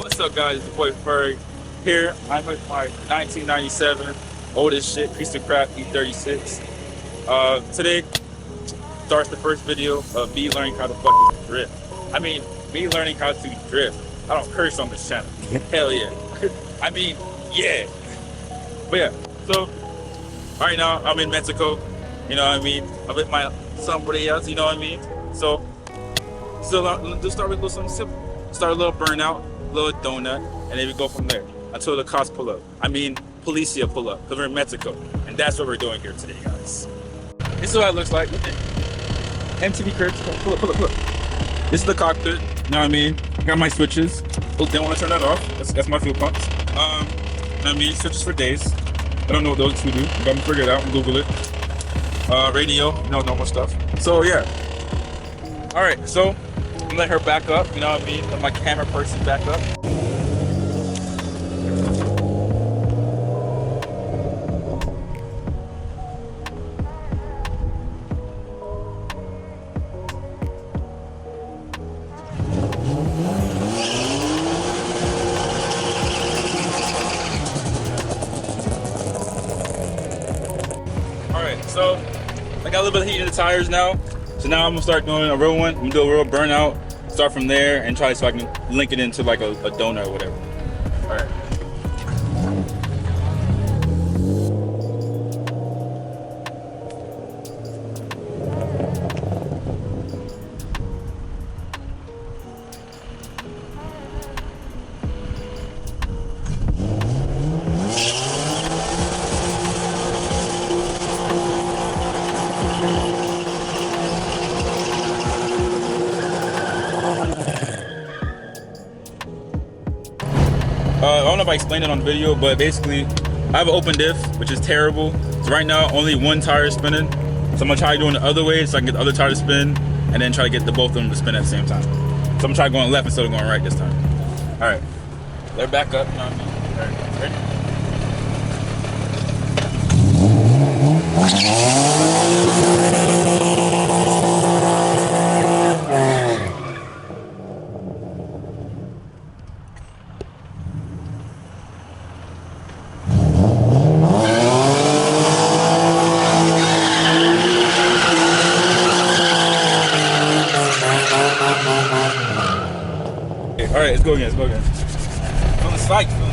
What's up, guys? It's your boy Ferg here. I'm with my 1997 oldest shit piece of crap E36. Today starts the first video of me learning how to fucking drift. I mean, me learning how to drift. I don't curse on this channel. Hell yeah. I mean, yeah. But yeah, so right now I'm in Mexico. You know what I mean? I'm with my somebody else. You know what I mean? So just start with a little something simple. Start a little burnout, a little donut, and then we go from there until the cops pull up. I mean, policia pull up, because we're in Mexico, and that's what we're doing here today, guys. This is what it looks like. MTV cribs, pull up. This is the cockpit, you know what I mean? Got my switches. Oh, didn't want to turn that off. That's my fuel pumps. I mean, switches for days. I don't know what those two do. I'm gonna figure it out and Google it. Radio, you know, normal stuff. So yeah. All right, so I'm let her back up, you know what I mean? Let my camera person back up. All right, so I got a little bit of heat in the tires now. So now I'm gonna start doing a real one. I'm gonna do a real burnout. Start from there and try so I can link it into like a donut or whatever. All right. I don't know if I explained it on the video, but basically I have an open diff, which is terrible. So right now only one tire is spinning. So I'm gonna try doing the other way so I can get the other tire to spin and then try to get both of them to spin at the same time. So I'm gonna try going left instead of going right this time. All right, they're back up. You know what I mean? All right, ready? All right, let's go again, Feel the spike, all right.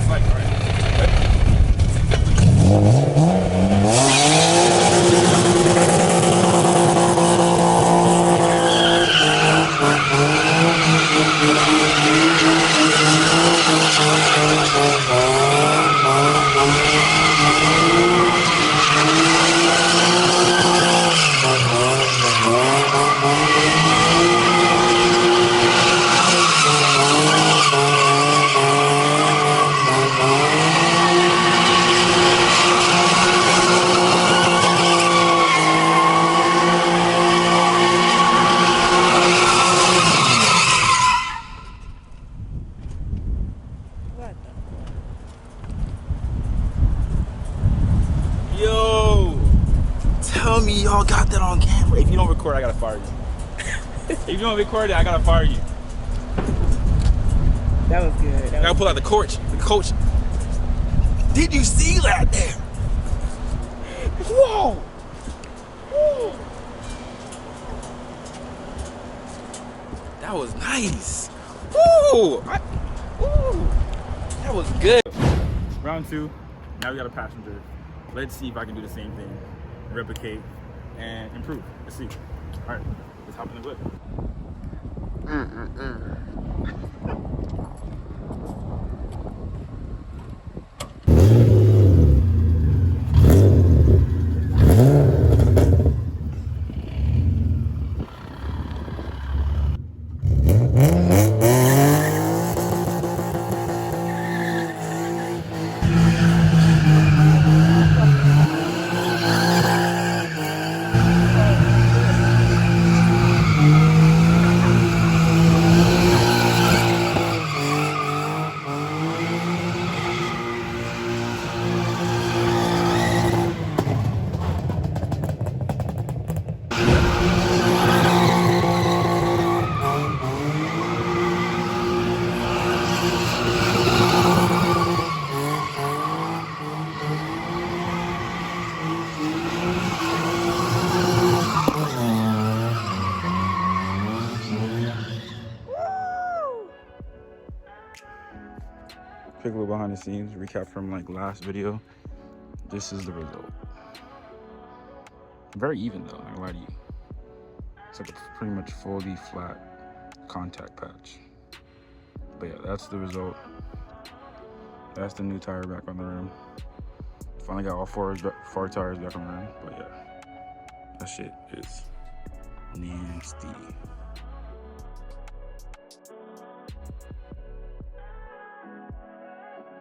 Yo, tell me y'all got that on camera. If you don't record, I gotta fire you. If you don't record it, I gotta fire you. That was good. I gotta pull out the coach. Did you see that there? Whoa! Whoa. That was nice. Woo! That was good. Round two. Now we got a passenger. Let's see if I can do the same thing, replicate, and improve. Let's see. All right, let's hop in the whip. quick little behind the scenes recap from like last video. This is the result. Very even though, I lie to you. It's like a pretty much fully flat contact patch. But yeah, that's the result. That's the new tire back on the rim. Finally got all four tires back on the rim. But yeah, that shit is nasty.